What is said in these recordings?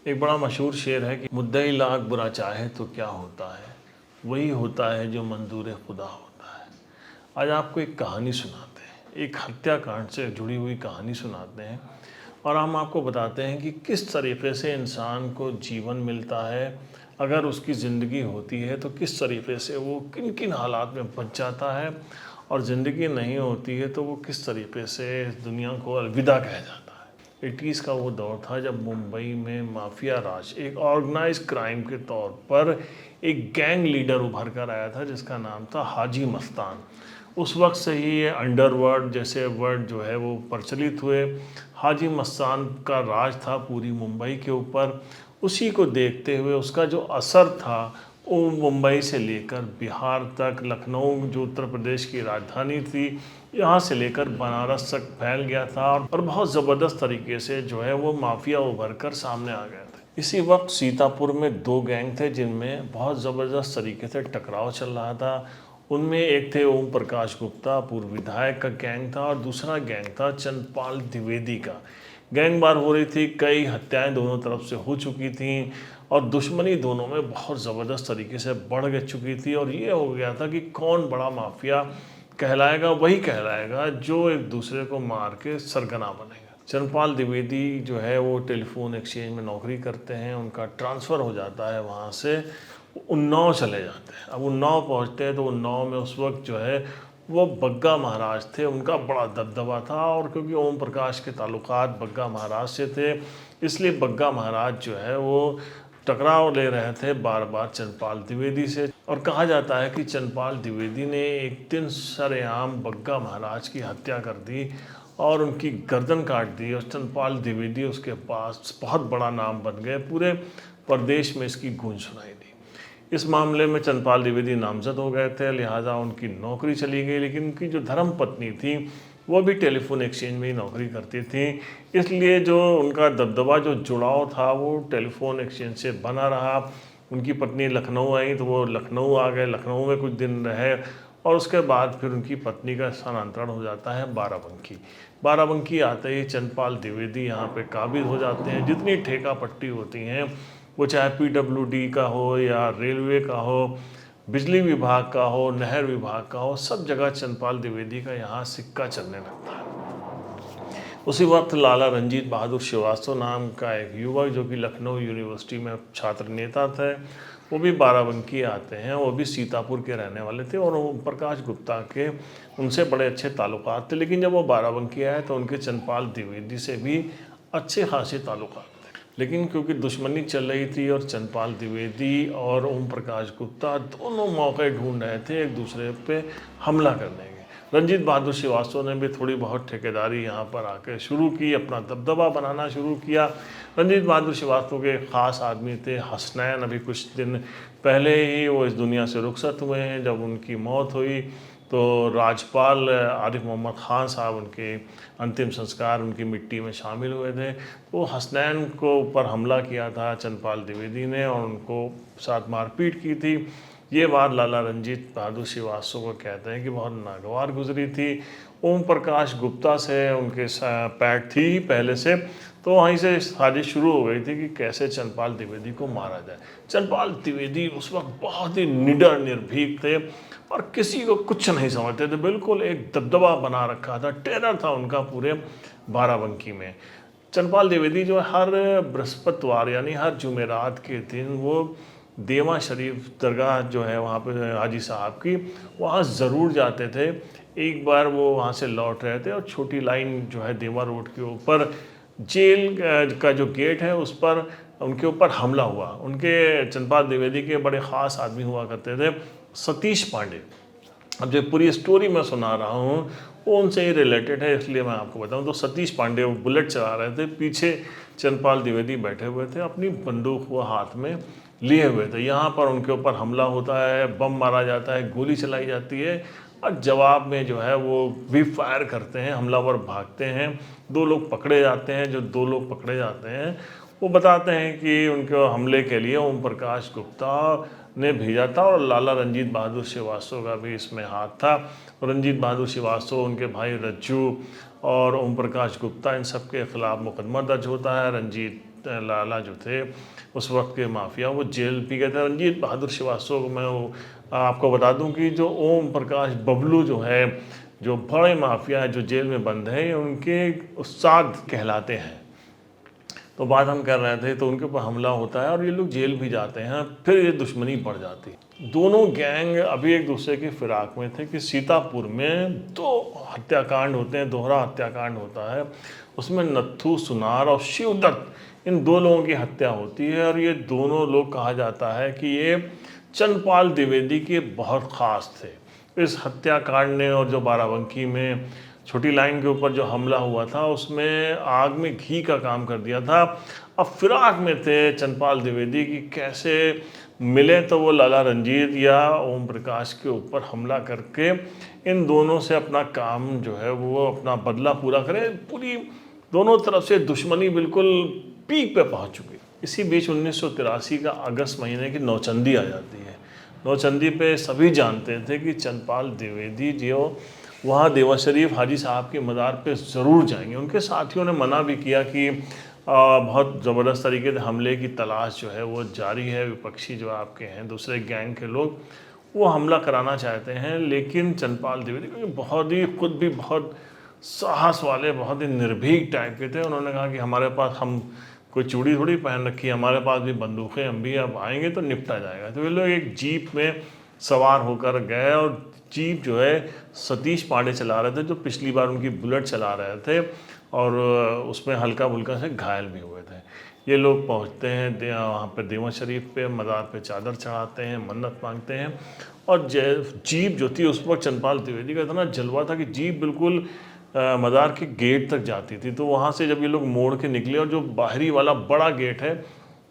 एक बड़ा मशहूर शेर है कि मुद्दई लाख बुरा चाहे तो क्या होता है, वही होता है जो मंजूर खुदा होता है। आज आपको एक कहानी सुनाते हैं, एक हत्याकांड से जुड़ी हुई कहानी सुनाते हैं और हम आपको बताते हैं कि किस तरीके से इंसान को जीवन मिलता है। अगर उसकी ज़िंदगी होती है तो किस तरीके से वो किन किन हालात में बच जाता है, और ज़िंदगी नहीं होती है तो वो किस तरीके से इस दुनिया को अलविदा कह जाता है। 80s का वो दौर था जब मुंबई में माफिया राज, एक ऑर्गेनाइज क्राइम के तौर पर एक गैंग लीडर उभर कर आया था जिसका नाम था हाजी मस्तान। उस वक्त से ही ये अंडरवर्ल्ड जैसे वर्ड जो है वो प्रचलित हुए। हाजी मस्तान का राज था पूरी मुंबई के ऊपर। उसी को देखते हुए उसका जो असर था वो मुंबई से लेकर बिहार तक, लखनऊ जो उत्तर प्रदेश की राजधानी थी, यहाँ से लेकर बनारस तक फैल गया था और बहुत ज़बरदस्त तरीके से जो है वो माफिया उभर कर सामने आ गया था। इसी वक्त सीतापुर में दो गैंग थे जिनमें बहुत ज़बरदस्त तरीके से टकराव चल रहा था। उनमें एक थे ओम प्रकाश गुप्ता, पूर्व विधायक का गैंग था, और दूसरा गैंग था चंद्रपाल द्विवेदी का। गैंगवार हो रही थी, कई हत्याएं दोनों तरफ से हो चुकी थीं और दुश्मनी दोनों में बहुत ज़बरदस्त तरीके से बढ़ चुकी थी। और ये हो गया था कि कौन बड़ा माफिया कहलाएगा, वही कहलाएगा जो एक दूसरे को मार के सरगना बनेगा। चंद्रपाल द्विवेदी जो है वो टेलीफोन एक्सचेंज में नौकरी करते हैं, उनका ट्रांसफ़र हो जाता है वहाँ से, उन्नाव चले जाते हैं। अब उन्नाव पहुँचते हैं तो उन्नाव में उस वक्त जो है वो बग्गा महाराज थे, उनका बड़ा दबदबा था। और क्योंकि ओम प्रकाश के ताल्लुकात बग्गा महाराज से थे, इसलिए बग्गा महाराज जो है वो टकराव ले रहे थे बार बार चंद्रपाल द्विवेदी से। और कहा जाता है कि चंद्रपाल द्विवेदी ने एक दिन सरेआम बग्गा महाराज की हत्या कर दी और उनकी गर्दन काट दी, और चंद्रपाल द्विवेदी उसके पास बहुत बड़ा नाम बन गए। पूरे प्रदेश में इसकी गूंज सुनाई दी। इस मामले में चंद्रपाल द्विवेदी नामजद हो गए थे, लिहाजा उनकी नौकरी चली गई। लेकिन उनकी जो धर्म पत्नी थी वो भी टेलीफोन एक्सचेंज में ही नौकरी करती थी, इसलिए जो उनका दबदबा, जो जुड़ाव था वो टेलीफोन एक्सचेंज से बना रहा। उनकी पत्नी लखनऊ आई तो वो लखनऊ आ गए, लखनऊ में कुछ दिन रहे और उसके बाद फिर उनकी पत्नी का स्थानांतरण हो जाता है बाराबंकी। बाराबंकी आते ही चंद्रपाल द्विवेदी यहाँ पे काबिज हो जाते हैं। जितनी ठेका पट्टी होती हैं, वो चाहे PWD का हो या रेलवे का हो, बिजली विभाग का हो, नहर विभाग का हो, सब जगह चंद्रपाल द्विवेदी का यहाँ सिक्का चलने लगता है। उसी वक्त लाला रंजीत बहादुर श्रीवास्तव नाम का एक युवक जो कि लखनऊ यूनिवर्सिटी में छात्र नेता थे, वो भी बाराबंकी आते हैं। वो भी सीतापुर के रहने वाले थे और ओम प्रकाश गुप्ता के उनसे बड़े अच्छे ताल्लुकात थे। लेकिन जब वो बाराबंकी आए तो उनके चंद्रपाल द्विवेदी से भी अच्छे खासे ताल्लुकात थे। लेकिन क्योंकि दुश्मनी चल रही थी और चंद्रपाल द्विवेदी और ओम प्रकाश गुप्ता दोनों मौके ढूंढ रहे थे एक दूसरे पे हमला करने के। रंजीत बहादुर श्रीवास्तव ने भी थोड़ी बहुत ठेकेदारी यहाँ पर आके शुरू की, अपना दबदबा बनाना शुरू किया। रंजीत बहादुर श्रीवास्तव के ख़ास आदमी थे हसनैन। अभी कुछ दिन पहले ही वो इस दुनिया से रुखसत हुए हैं। जब उनकी मौत हुई तो राज्यपाल आरिफ मोहम्मद ख़ान साहब उनके अंतिम संस्कार उनकी मिट्टी में शामिल हुए थे। तो हसनैन को ऊपर हमला किया था चंद्रपाल द्विवेदी ने और उनको साथ मारपीट की थी। ये बात लाला रंजीत बहादुर श्रीवास्तव को कहते हैं कि बहुत नागवार गुजरी थी। ओम प्रकाश गुप्ता से उनके पैठ थी ही पहले से, तो वहीं से साजिश शुरू हो गई थी कि कैसे चंद्रपाल द्विवेदी को मारा जाए। चंद्रपाल द्विवेदी उस वक्त बहुत ही निडर निर्भीक थे और किसी को कुछ नहीं समझते थे, बिल्कुल एक दबदबा बना रखा था, टेरर था उनका पूरे बाराबंकी में। चंद्रपाल द्विवेदी जो हर बृहस्पतिवार यानी हर जुमेरात के दिन वो देवा शरीफ दरगाह जो है वहाँ पे हाजी साहब की, वहाँ ज़रूर जाते थे। एक बार वो वहाँ से लौट रहे थे और छोटी लाइन जो है देवा रोड के ऊपर जेल का जो गेट है उस पर उनके ऊपर हमला हुआ। उनके चंद्रपाल द्विवेदी के बड़े ख़ास आदमी हुआ करते थे सतीश पांडे। अब जो पूरी स्टोरी मैं सुना रहा हूँ वो उनसे ही रिलेटेड है, इसलिए मैं आपको बताऊँ। तो सतीश पांडे वो बुलेट चला रहे थे, पीछे चंद्रपाल द्विवेदी बैठे हुए थे, अपनी बंदूक वो हाथ में लिए हुए थे। यहाँ पर उनके ऊपर हमला होता है, बम मारा जाता है, गोली चलाई जाती है और जवाब में जो है वो भी फायर करते हैं, हमलावर भागते हैं। दो लोग पकड़े जाते हैं। जो दो लोग पकड़े जाते हैं वो बताते हैं कि उनके हमले के लिए ओम प्रकाश गुप्ता ने भेजा था और लाला रंजीत बहादुर श्रीवास्तव का भी इसमें हाथ था। रंजीत बहादुर श्रीवास्तव, उनके भाई रज्जू और ओम प्रकाश गुप्ता, इन सब के खिलाफ मुकदमा दर्ज होता है। रंजीत लाला जो थे उस वक्त के माफिया, वो जेल पी गए थे। रंजीत बहादुर श्रीवास्तव को मैं आपको बता दूं कि जो ओम प्रकाश बबलू जो है, जो बड़े माफिया है जो जेल में बंद है, उनके उस्ताद कहलाते हैं। तो बात हम कर रहे थे तो उनके ऊपर हमला होता है और ये लोग जेल भी जाते हैं, फिर ये दुश्मनी बढ़ जाती है। दोनों गैंग अभी एक दूसरे की फिराक में थे कि सीतापुर में 2 हत्याकांड होते हैं, दोहरा हत्याकांड होता है। उसमें नत्थू सुनार और शिवदत्त, इन 2 लोगों की हत्या होती है। और ये दोनों लोग कहा जाता है कि ये चंद्रपाल द्विवेदी के बहुत ख़ास थे। इस हत्याकांड ने, और जो बाराबंकी में छोटी लाइन के ऊपर जो हमला हुआ था, उसमें आग में घी का काम कर दिया था। अब फिराक में थे चंद्रपाल द्विवेदी की कैसे मिले तो वो लाला रंजीत या ओम प्रकाश के ऊपर हमला करके इन दोनों से अपना काम जो है वो अपना बदला पूरा करें। पूरी दोनों तरफ से दुश्मनी बिल्कुल पीक पे पहुंच चुकी। इसी बीच 1983 का अगस्त महीने की नौचंदी आ जाती है। नौचंदी पे सभी जानते थे कि चंद्रपाल द्विवेदी जो वहाँ देवा शरीफ हाजी साहब के मज़ार पे ज़रूर जाएंगे। उनके साथियों ने मना भी किया कि बहुत ज़बरदस्त तरीके से हमले की तलाश जो है वो जारी है। विपक्षी जो आपके हैं दूसरे गैंग के लोग, वो हमला कराना चाहते हैं, लेकिन चंद्रपाल द्विवेदी क्योंकि बहुत ही खुद भी बहुत साहस वाले, बहुत ही निर्भीक टाइप के थे, उन्होंने कहा कि हमारे पास, हम कोई चूड़ी थोड़ी पहन रखी है, हमारे पास भी बंदूकें, हम भी अब आएंगे तो निपटा जाएगा। तो वे लोग एक जीप में सवार होकर गए और जीप जो है सतीश पांडे चला रहे थे, जो पिछली बार उनकी बुलेट चला रहे थे, और उसमें हल्का फुल्का से घायल भी हुए थे। ये लोग पहुंचते हैं वहाँ पे देवा शरीफ पे, मज़ार पे चादर चढ़ाते हैं, मन्नत मांगते हैं। और जीप जो थी उस वक्त चंद्रपाल द्विवेदी का इतना जलवा था कि जीप बिल्कुल मज़ार के गेट तक जाती थी। तो वहाँ से जब ये लोग मोड़ के निकले, और जो बाहरी वाला बड़ा गेट है,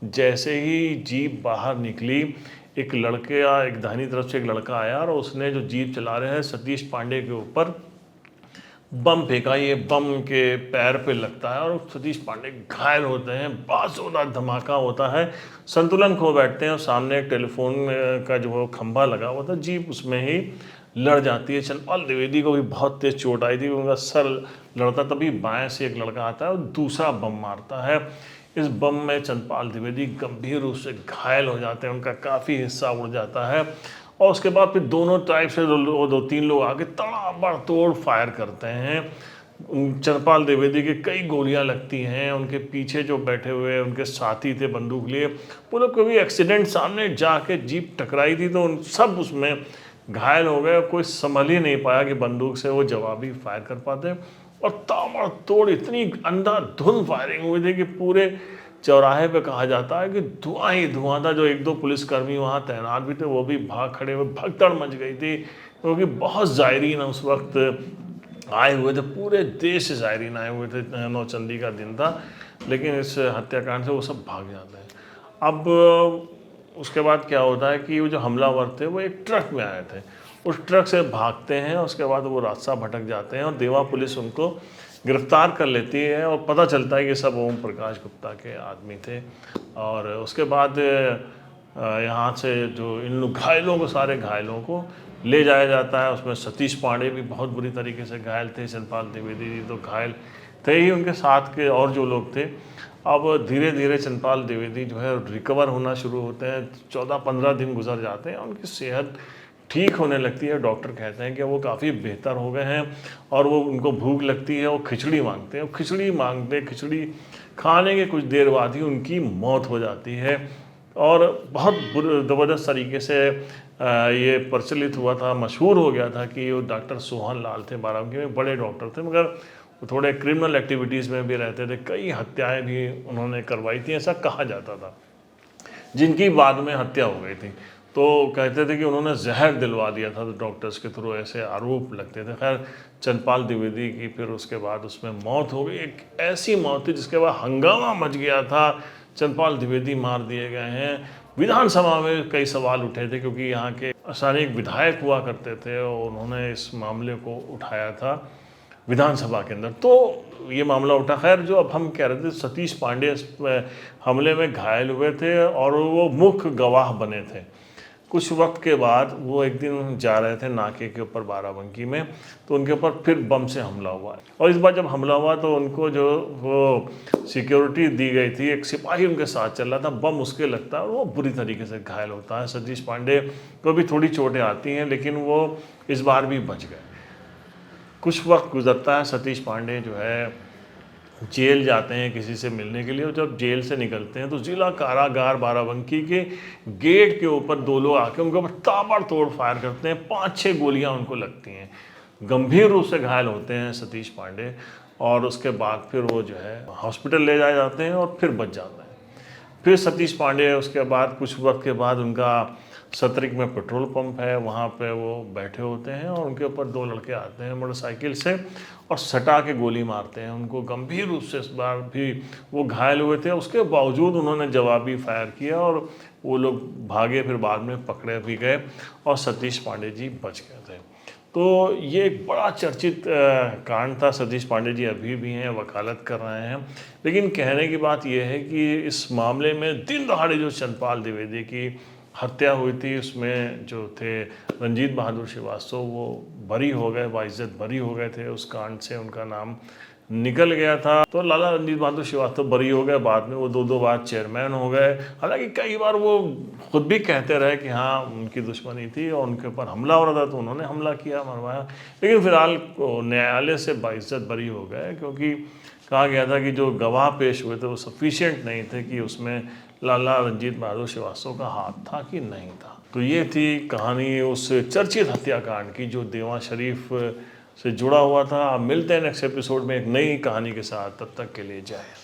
जैसे ही जीप बाहर निकली, एक लड़के या एक दाहिनी तरफ से एक लड़का आया और उसने जो जीप चला रहे हैं सतीश पांडे के ऊपर बम फेंका। ये बम के पैर पे लगता है और सतीश पांडे घायल होते हैं। बाज़ोर धमाका होता है, संतुलन खो बैठते हैं और सामने एक टेलीफोन का जो खंभा लगा हुआ था, जीप उसमें ही लड़ जाती है। चंद्रपाल द्विवेदी को भी बहुत तेज चोट आई थी, उनका सर लड़ता, तभी बाएं से एक लड़का आता है और दूसरा बम मारता है। इस बम में चंद्रपाल द्विवेदी गंभीर रूप से घायल हो जाते हैं, उनका काफ़ी हिस्सा उड़ जाता है। और उसके बाद फिर दोनों टाइप से 2-3 लोग आके तड़ाबड़तोड़ फायर करते हैं। चंद्रपाल द्विवेदी के कई गोलियां लगती हैं, उनके पीछे जो बैठे हुए उनके साथी थे बंदूक लिए, वो लोग कभी एक्सीडेंट सामने जाके जीप टकराई थी तो उन सब उसमें घायल हो गए। कोई संभल ही नहीं पाया कि बंदूक से वो जवाबी फायर कर पाते, और ताबड़तोड़ इतनी अंधाधुंध फायरिंग हुई थी कि पूरे चौराहे पे कहा जाता है कि धुआं ही धुआं था। जो 1-2 पुलिसकर्मी वहाँ तैनात भी थे वो भी भाग खड़े हुए, भगदड़ मच गई थी, क्योंकि बहुत ज़ायरीन उस वक्त आए हुए थे, पूरे देश से ज़ायरीन आए हुए थे। नौचंदी का दिन था, लेकिन इस हत्याकांड से वो सब भाग जाते हैं। अब उसके बाद क्या होता है कि वो जो हमलावर थे वो एक ट्रक में आए थे, उस ट्रक से भागते हैं। उसके बाद वो रास्ता भटक जाते हैं और देवा पुलिस उनको गिरफ्तार कर लेती है और पता चलता है कि सब ओम प्रकाश गुप्ता के आदमी थे। और उसके बाद यहाँ से जो इन घायलों को, सारे घायलों को ले जाया जाता है। उसमें सतीश पांडे भी बहुत बुरी तरीके से घायल थे, चंद्रपाल द्विवेदी तो घायल थे ही, उनके साथ के और जो लोग थे। अब धीरे धीरे चंद्रपाल द्विवेदी जो है रिकवर होना शुरू होते हैं। 14-15 दिन गुजर जाते हैं, उनकी सेहत ठीक होने लगती है। डॉक्टर कहते हैं कि वो काफ़ी बेहतर हो गए हैं और वो, उनको भूख लगती है, वो खिचड़ी मांगते हैं। खिचड़ी खाने के कुछ देर बाद ही उनकी मौत हो जाती है। और बहुत ज़बरदस्त तरीके से ये प्रचलित हुआ था, मशहूर हो गया था कि वो डॉक्टर सोहन लाल थे, बाराबंकी में बड़े डॉक्टर थे, मगर वो थोड़े क्रिमिनल एक्टिविटीज़ में भी रहते थे। कई हत्याएं भी उन्होंने करवाई थी, ऐसा कहा जाता था, जिनकी बाद में हत्या हो गई थी। तो कहते थे कि उन्होंने जहर दिलवा दिया था, तो डॉक्टर्स के थ्रू ऐसे आरोप लगते थे। खैर, चंद्रपाल द्विवेदी की फिर उसके बाद उसमें मौत हो गई। एक ऐसी मौत थी जिसके बाद हंगामा मच गया था, चंद्रपाल द्विवेदी मार दिए गए हैं। विधानसभा में कई सवाल उठे थे, क्योंकि यहाँ के स्थानीय विधायक हुआ करते थे और उन्होंने इस मामले को उठाया था विधानसभा के अंदर, तो ये मामला उठा। खैर, जो अब हम कह रहे थे, सतीश पांडे हमले में घायल हुए थे और वो मुख्य गवाह बने थे। कुछ वक्त के बाद वो एक दिन जा रहे थे नाके के ऊपर बाराबंकी में, तो उनके ऊपर फिर बम से हमला हुआ। और इस बार जब हमला हुआ तो उनको जो वो सिक्योरिटी दी गई थी, एक सिपाही उनके साथ चल रहा था, बम उसके लगता है और वो बुरी तरीके से घायल होता है। सतीश पांडे को भी थोड़ी चोटें आती हैं, लेकिन वो इस बार भी बच गए। कुछ वक्त गुजरता है, सतीश पांडे जो है जेल जाते हैं किसी से मिलने के लिए, और जब जेल से निकलते हैं तो जिला कारागार बाराबंकी के गेट के ऊपर दो लोग आके उनके ऊपर ताबड़तोड़ फायर करते हैं। 5-6 गोलियां उनको लगती हैं, गंभीर रूप से घायल होते हैं सतीश पांडे, और उसके बाद फिर वो जो है हॉस्पिटल ले जाए जाते हैं और फिर बच जाते हैं। फिर सतीश पांडे उसके बाद कुछ वक्त के बाद उनका सतरिक में पेट्रोल पंप है, वहाँ पे वो बैठे होते हैं और उनके ऊपर 2 लड़के आते हैं मोटरसाइकिल से और सटा के गोली मारते हैं उनको गंभीर रूप से। इस बार भी वो घायल हुए थे, उसके बावजूद उन्होंने जवाबी फायर किया और वो लोग भागे, फिर बाद में पकड़े भी गए और सतीश पांडे जी बच गए थे। तो ये एक बड़ा चर्चित कांड था। सतीश पांडे जी अभी भी हैं, वकालत कर रहे हैं, लेकिन कहने की बात यह है कि इस मामले में दिन दहाड़े जो चंद्रपाल द्विवेदी की हत्या हुई थी, उसमें जो थे रंजीत बहादुर श्रीवास्तव, वो बरी हो गए, बाइज्जत बरी हो गए थे। उस कांड से उनका नाम निकल गया था। तो लाला रंजीत बहादुर श्रीवास्तव बरी हो गए, बाद में वो 2 बार चेयरमैन हो गए। हालांकि कई बार वो खुद भी कहते रहे कि हाँ उनकी दुश्मनी थी और उनके ऊपर हमला हो रहा था तो उन्होंने हमला किया, मरवाया, लेकिन फिलहाल न्यायालय से बाइज्जत बरी हो गए, क्योंकि कहा गया था कि जो गवाह पेश हुए थे वो सफिशिएंट नहीं थे कि उसमें लाला रंजीत बहादुर श्रीवास्तव का हाथ था कि नहीं था। तो ये थी कहानी उस चर्चित हत्याकांड की जो देवा शरीफ से जुड़ा हुआ था। अब मिलते हैं नेक्स्ट एपिसोड में एक नई कहानी के साथ, तब तक के लिए जय हिंद।